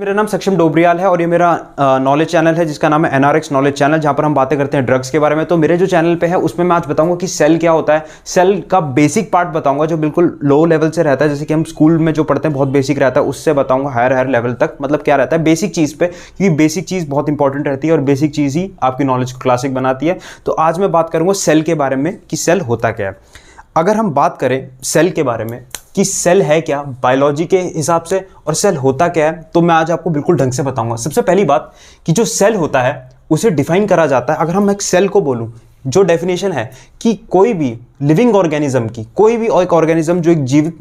मेरा नाम सक्षम डोबरियाल है और ये मेरा नॉलेज चैनल है जिसका नाम है एनआरएक्स नॉलेज चैनल, जहाँ पर हम बातें करते हैं ड्रग्स के बारे में। तो मेरे जो चैनल पे है उसमें मैं आज बताऊंगा कि सेल क्या होता है, सेल का बेसिक पार्ट बताऊंगा जो बिल्कुल लो लेवल से रहता है, जैसे कि हम स्कूल में जो पढ़ते हैं बहुत बेसिक रहता है, उससे बताऊंगा हायर लेवल तक, मतलब क्या रहता है बेसिक चीज़ पे, क्योंकि बेसिक चीज़ बहुत इंपॉर्टेंट रहती है और बेसिक चीज़ ही आपकी नॉलेज को क्लासिक बनाती है। तो आज मैं बात करूँगा सेल के बारे में कि सेल होता क्या है। अगर हम बात करें सेल के बारे में कि सेल है क्या बायोलॉजी के हिसाब से और सेल होता क्या है, तो मैं आज आपको बिल्कुल ढंग से बताऊंगा। सबसे पहली बात कि जो सेल होता है उसे डिफाइन करा जाता है। अगर हम एक सेल को बोलूं, जो डेफिनेशन है कि कोई भी लिविंग ऑर्गेनिज्म की, कोई भी एक ऑर्गेनिज्म जो एक जीवित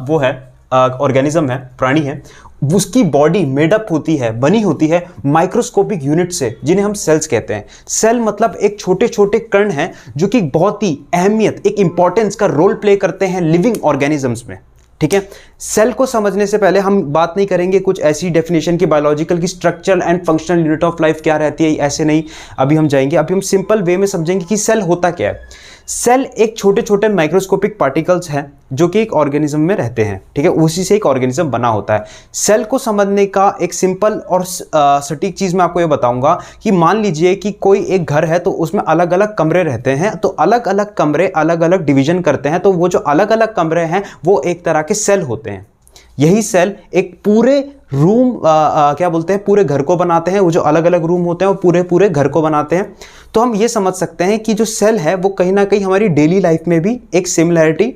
वो है ऑर्गेनिज्म है, प्राणी है, उसकी बॉडी मेडअप होती है, बनी होती है माइक्रोस्कोपिक यूनिट से, जिन्हें हम सेल्स कहते हैं। सेल मतलब एक छोटे छोटे कण हैं जो कि बहुत ही अहमियत, एक इंपॉर्टेंस का रोल प्ले करते हैं लिविंग ऑर्गेनिजम्स में। ठीक है, सेल को समझने से पहले हम बात नहीं करेंगे कुछ ऐसी डेफिनेशन की बायोलॉजिकल की structural and functional unit of life क्या रहती है, ऐसे नहीं। अभी हम जाएंगे, अभी हम सिंपल वे में समझेंगे कि सेल होता क्या है। सेल एक छोटे छोटे माइक्रोस्कोपिक पार्टिकल्स हैं जो कि एक ऑर्गेनिज्म में रहते हैं। ठीक है, उसी से एक ऑर्गेनिज्म बना होता है। सेल को समझने का एक सिंपल और सटीक चीज़ मैं आपको ये बताऊंगा कि मान लीजिए कि कोई एक घर है तो उसमें अलग अलग कमरे रहते हैं, तो अलग अलग कमरे अलग अलग डिवीजन करते हैं, तो वो जो अलग अलग कमरे हैं वो एक तरह के सेल होते हैं। यही सेल एक पूरे रूम क्या बोलते हैं, पूरे घर को बनाते हैं। वो जो अलग अलग रूम होते हैं वो पूरे पूरे घर को बनाते हैं। तो हम ये समझ सकते हैं कि जो सेल है वो कहीं ना कहीं हमारी डेली लाइफ में भी एक सिमिलैरिटी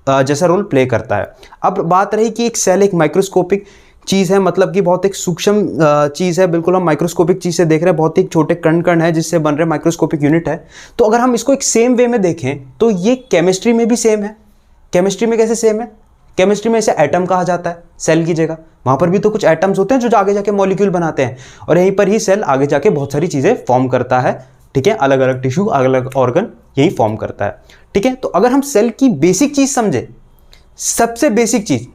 जैसा रोल प्ले करता है। अब बात रही कि एक सेल एक माइक्रोस्कोपिक चीज़ है, मतलब कि बहुत एक सूक्ष्म चीज़ है, बिल्कुल हम माइक्रोस्कोपिक चीज़ से देख रहे हैं, बहुत ही छोटे कण कण है जिससे बन रहे माइक्रोस्कोपिक यूनिट है। तो अगर हम इसको एक सेम वे में देखें तो ये केमिस्ट्री में भी सेम है। केमिस्ट्री में कैसे सेम है? केमिस्ट्री में इसे एटम कहा जाता है सेल की जगह। वहाँ पर भी तो कुछ एटम्स होते हैं जो आगे जाके मॉलिक्यूल बनाते हैं, और यहीं पर ही सेल आगे जाके बहुत सारी चीज़ें फॉर्म करता है। ठीक है, अलग अलग टिश्यू, अलग अलग ऑर्गन यही फॉर्म करता है। ठीक है, तो अगर हम सेल की बेसिक चीज़ समझे, सबसे बेसिक चीज़,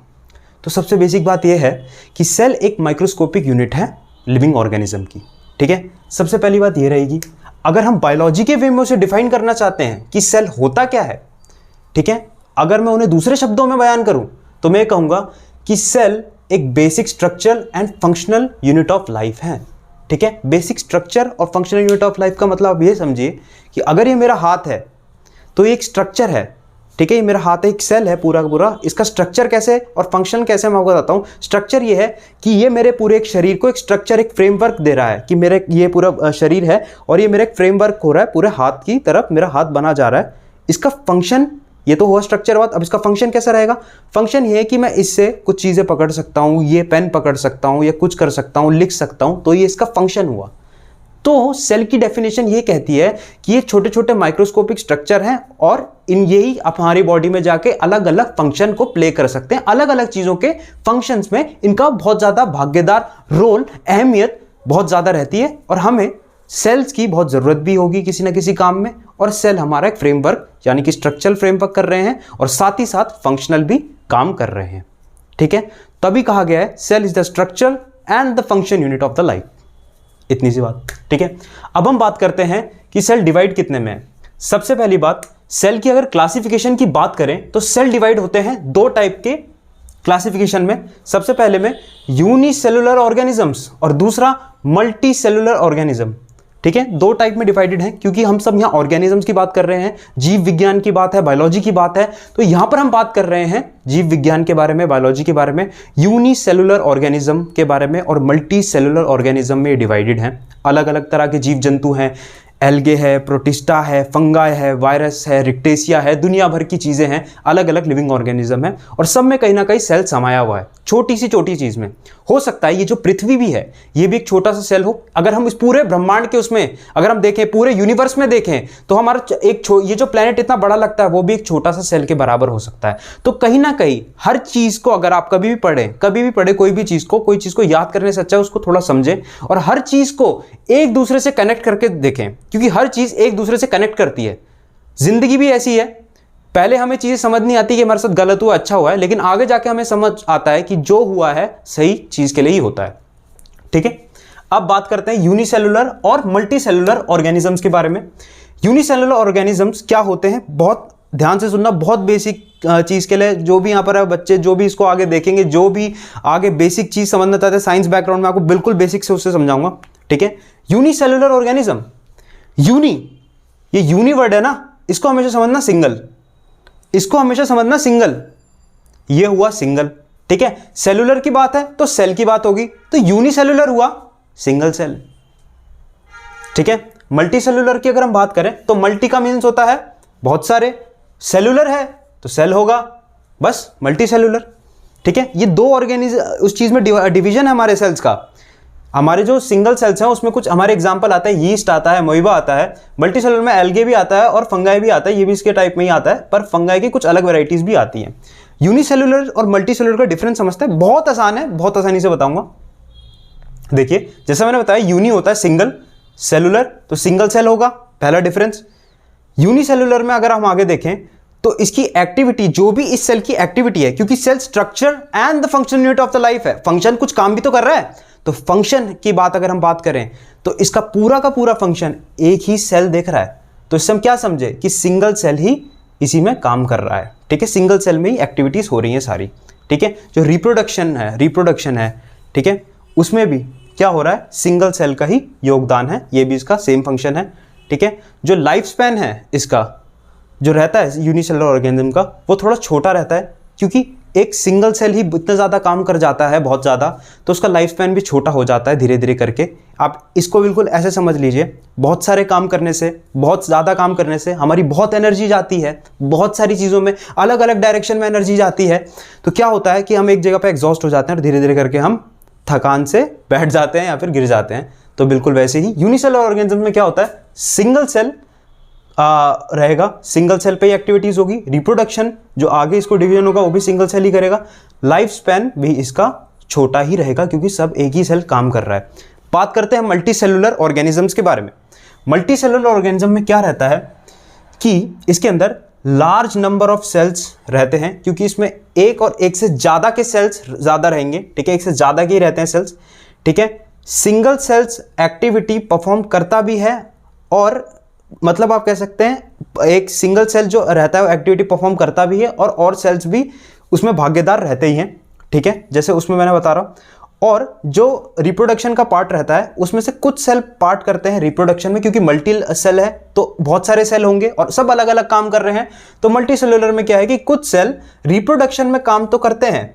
तो सबसे बेसिक बात यह है कि सेल एक माइक्रोस्कोपिक यूनिट है लिविंग ऑर्गेनिज्म की। ठीक है, सबसे पहली बात यह रहेगी। अगर हम बायोलॉजी के वे में उसे डिफाइन करना चाहते हैं कि सेल होता क्या है, ठीक है, अगर मैं उन्हें दूसरे शब्दों में बयान करूं तो मैं कहूंगा कि सेल एक basic structure and functional unit of life है। ठीक है, बेसिक स्ट्रक्चर और फंक्शनल यूनिट ऑफ लाइफ का मतलब आप ये समझिए कि अगर ये मेरा हाथ है तो ये एक स्ट्रक्चर है। ठीक है, ये मेरा हाथ एक सेल है पूरा का पूरा। इसका स्ट्रक्चर कैसे और फंक्शन कैसे मैं आपको बताता हूँ। स्ट्रक्चर ये है कि ये मेरे पूरे एक शरीर को एक स्ट्रक्चर, एक फ्रेमवर्क दे रहा है कि मेरे ये पूरा शरीर है और ये मेरा एक फ्रेमवर्क हो रहा है, पूरे हाथ की तरफ मेरा हाथ बना जा रहा है। इसका फंक्शन, ये तो हुआ स्ट्रक्चर बात। अब इसका फंक्शन कैसा रहेगा? फंक्शन ये है कि मैं इससे कुछ चीज़ें पकड़ सकता हूँ, ये पेन पकड़ सकता हूँ, या कुछ कर सकता हूँ, लिख सकता हूँ, तो ये इसका फंक्शन हुआ। तो सेल की डेफिनेशन ये कहती है कि ये छोटे छोटे माइक्रोस्कोपिक स्ट्रक्चर हैं और इन यही हमारी बॉडी में जाके अलग अलग फंक्शन को प्ले कर सकते हैं। अलग अलग चीज़ों के फंक्शंस में इनका बहुत ज़्यादा भागीदार रोल, अहमियत बहुत ज़्यादा रहती है, और हमें सेल्स की बहुत ज़रूरत भी होगी किसी न किसी काम में। और सेल हमारा एक फ्रेमवर्क यानी कि स्ट्रक्चरल फ्रेमवर्क कर रहे हैं और साथ ही साथ फंक्शनल भी काम कर रहे हैं। ठीक है, तभी कहा गया है cell is the structure and the function unit of the life. इतनी सी बात। ठीक है, अब हम बात करते हैं कि सेल डिवाइड कितने में है। सबसे पहली बात, सेल की अगर क्लासिफिकेशन की बात करें तो सेल डिवाइड होते हैं दो टाइप के क्लासिफिकेशन में। सबसे पहले में यूनिसेलुलर ऑर्गेनिजम्स और दूसरा मल्टी सेलुलर ऑर्गेनिज्म। ठीक है, दो टाइप में डिवाइडेड है, क्योंकि हम सब यहाँ ऑर्गेनिजम्स की बात कर रहे हैं, जीव विज्ञान की बात है, बायोलॉजी की बात है, तो यहाँ पर हम बात कर रहे हैं जीव विज्ञान के बारे में, बायोलॉजी के बारे में, यूनिसेलुलर ऑर्गेनिज्म के बारे में, और मल्टी सेलुलर ऑर्गेनिज्म में डिवाइडेड हैं। अलग अलग तरह के जीव जंतु हैं, एल्गे है, प्रोटिस्टा है, फंगाई है, वायरस है, रिक्टेशिया है, दुनिया भर की चीज़ें हैं, अलग अलग लिविंग ऑर्गेनिज्म है, और सब में कहीं ना कहीं सेल समाया हुआ है, छोटी सी छोटी चीज़ में। हो सकता है ये जो पृथ्वी भी है ये भी एक छोटा सा सेल हो। अगर हम इस पूरे ब्रह्मांड के उसमें अगर हम देखें, पूरे यूनिवर्स में देखें, तो हमारा ये जो प्लेनेट इतना बड़ा लगता है वो भी एक छोटा सा सेल के बराबर हो सकता है। तो कहीं ना कहीं हर चीज़ को अगर आप कभी भी पढ़ें कोई भी चीज़ को, कोई चीज़ को याद करने से अच्छा है उसको थोड़ा समझें और हर चीज़ को एक दूसरे से कनेक्ट करके देखें, क्योंकि हर चीज़ एक दूसरे से कनेक्ट करती है। जिंदगी भी ऐसी है, पहले हमें चीज़ें समझ नहीं आती कि हमारे साथ गलत हुआ, अच्छा हुआ है, लेकिन आगे जाके हमें समझ आता है कि जो हुआ है सही चीज़ के लिए ही होता है। ठीक है, अब बात करते हैं यूनिसेलुलर और मल्टी सेलुलर ऑर्गेनिजम्स के बारे में। यूनिसेलुलर ऑर्गेनिजम्स क्या होते हैं? बहुत ध्यान से सुनना, बहुत बेसिक चीज़ के लिए, जो भी यहाँ पर है बच्चे, जो भी इसको आगे देखेंगे, जो भी आगे बेसिक चीज़ समझना चाहते हैं साइंस बैकग्राउंड में, आपको बिल्कुल बेसिक से उससे समझाऊंगा, ठीक है। यूनिसेलुलर ऑर्गेनिज्म, यूनि, ये यूनि वर्ड है ना, इसको हमेशा समझना सिंगल, इसको हमेशा समझना सिंगल, ये हुआ सिंगल, ठीक है। सेलुलर की बात है तो सेल की बात होगी, तो यूनिसेलुलर हुआ सिंगल सेल, ठीक है। मल्टी सेलुलर की अगर हम बात करें तो मल्टी का मीन्स होता है बहुत सारे, सेलुलर है तो सेल होगा, बस मल्टी सेलुलर, ठीक है। ये दो उस चीज में डिवीजन है हमारे सेल्स का। हमारे जो सिंगल सेल्स हैं उसमें कुछ हमारे एग्जांपल आता है, यीस्ट आता है, मोइबा आता है। मल्टी सेलुलर में एल्गे भी आता है और फंगाई भी आता है, ये भी इसके टाइप में ही आता है, पर फंगाई की कुछ अलग वेराइटीज भी आती हैं। यूनिसेलुलर और मल्टी सेलुलर का डिफरेंस समझते हैं, बहुत आसान है, बहुत आसानी से बताऊंगा। देखिए जैसा मैंने बताया, यूनि होता है सिंगल, सेलुलर तो सिंगल सेल होगा, पहला डिफरेंस। यूनिसेलुलर में अगर हम आगे देखें तो इसकी एक्टिविटी, जो भी इस सेल की एक्टिविटी है, क्योंकि cell structure and the function unit of the life है, फंक्शन कुछ काम भी तो कर रहा है, तो फंक्शन की बात अगर हम बात करें तो इसका पूरा का पूरा फंक्शन एक ही सेल देख रहा है। तो इससे हम क्या समझे कि सिंगल सेल ही इसी में काम कर रहा है, ठीक है, सिंगल सेल में ही एक्टिविटीज हो रही हैं सारी, ठीक है। जो रिप्रोडक्शन है, ठीक है, उसमें भी क्या हो रहा है, सिंगल सेल का ही योगदान है, ये भी इसका सेम फंक्शन है, ठीक है। जो लाइफ स्पैन है इसका जो रहता है यूनिसेलुलर ऑर्गेनिज्म का, वो थोड़ा छोटा रहता है, क्योंकि एक सिंगल सेल ही इतना ज़्यादा काम कर जाता है, बहुत ज़्यादा, तो उसका लाइफ स्पैन भी छोटा हो जाता है धीरे धीरे करके। आप इसको बिल्कुल ऐसे समझ लीजिए, बहुत सारे काम करने से, बहुत ज़्यादा काम करने से हमारी बहुत एनर्जी जाती है, बहुत सारी चीज़ों में अलग अलग डायरेक्शन में एनर्जी जाती है। तो क्या होता है कि हम एक जगह पर एग्जॉस्ट हो जाते हैं और धीरे धीरे करके हम थकान से बैठ जाते हैं या फिर गिर जाते हैं। तो बिल्कुल वैसे ही यूनिसेलुलर ऑर्गेनिज्म में क्या होता है, सिंगल सेल रहेगा, सिंगल सेल पे ही एक्टिविटीज होगी, रिप्रोडक्शन जो आगे इसको डिवीजन होगा वो भी सिंगल सेल ही करेगा, लाइफ स्पैन भी इसका छोटा ही रहेगा, क्योंकि सब एक ही सेल काम कर रहा है। बात करते हैं मल्टी सेलुलर ऑर्गेनिजम्स के बारे में। मल्टी सेलुलर ऑर्गेनिज्म में क्या रहता है कि इसके अंदर लार्ज नंबर ऑफ सेल्स रहते हैं, क्योंकि इसमें एक और एक से ज़्यादा के सेल्स ज़्यादा रहेंगे, ठीक है, एक से ज़्यादा के ही रहते हैं सेल्स, ठीक है। सिंगल सेल्स एक्टिविटी परफॉर्म करता भी है, और मतलब आप कह सकते हैं एक सिंगल सेल जो रहता है वो एक्टिविटी परफॉर्म करता भी है और सेल्स भी उसमें भागीदार रहते ही हैं, ठीक है, जैसे उसमें मैंने बता रहा हूँ। और जो रिप्रोडक्शन का पार्ट रहता है उसमें से कुछ सेल पार्ट करते हैं रिप्रोडक्शन में, क्योंकि मल्टी सेल है तो बहुत सारे सेल होंगे और सब अलग अलग काम कर रहे हैं। तो मल्टी सेलुलर में क्या है कि कुछ सेल रिप्रोडक्शन में काम तो करते हैं,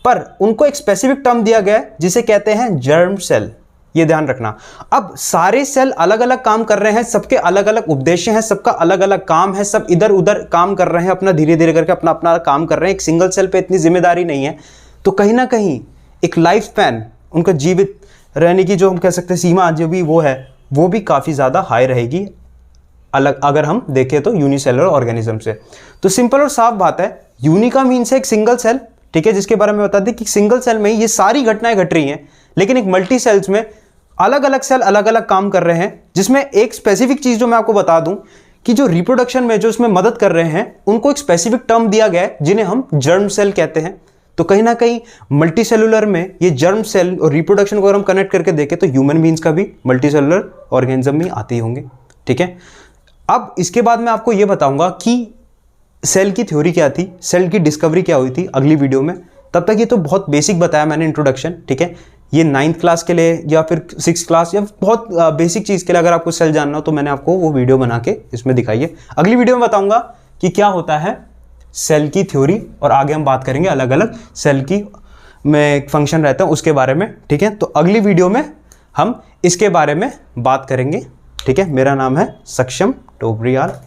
पर उनको एक स्पेसिफिक टर्म दिया गया है जिसे कहते हैं जर्म सेल, ये ध्यान रखना। अब सारे सेल अलग अलग काम कर रहे हैं, सबके अलग अलग उद्देश्य हैं, सबका अलग अलग काम है, सब इधर उधर काम कर रहे हैं, अपना धीरे धीरे करके अपना अपना काम कर रहे हैं, एक सिंगल सेल पे इतनी जिम्मेदारी नहीं है। तो कहीं ना कहीं एक लाइफ स्पैन, उनका जीवित रहने की जो हम कह सकते हैं सीमा जो भी वो है, वो भी काफ़ी ज़्यादा हाई रहेगी अलग अगर हम देखें तो यूनिसेलुलर ऑर्गेनिज्म से। तो सिंपल और साफ बात है, यूनि का मीन्स है एक सिंगल सेल, ठीक है, जिसके बारे में बता दें कि सिंगल सेल में ये सारी घटनाएं घट रही हैं, लेकिन एक मल्टी सेल्स में अलग अलग सेल अलग अलग काम कर रहे हैं, जिसमें एक स्पेसिफिक चीज जो मैं आपको बता दूं कि जो रिप्रोडक्शन में जो इसमें मदद कर रहे हैं उनको एक स्पेसिफिक टर्म दिया गया है जिन्हें हम जर्म सेल कहते हैं। तो कहीं ना कहीं मल्टी सेलुलर में ये जर्म सेल और रिप्रोडक्शन को अगर हम कनेक्ट करके देखें तो ह्यूमन बींग्स का भी मल्टी सेलुलर ऑर्गेनिज्म में आते ही होंगे, ठीक है। अब इसके बाद मैं आपको ये बताऊंगा कि सेल की थ्योरी क्या थी, सेल की डिस्कवरी क्या हुई थी अगली वीडियो में। तब तक ये तो बहुत बेसिक बताया मैंने, इंट्रोडक्शन, ठीक है। ये 9th क्लास के लिए या फिर 6th क्लास या बहुत बेसिक चीज़ के लिए अगर आपको सेल जानना हो तो मैंने आपको वो वीडियो बना के इसमें दिखाइए। अगली वीडियो में बताऊंगा कि क्या होता है सेल की थ्योरी, और आगे हम बात करेंगे अलग अलग सेल की में फंक्शन रहता है उसके बारे में, ठीक है। तो अगली वीडियो में हम इसके बारे में बात करेंगे, ठीक है। मेरा नाम है सक्षम टोबरियाल।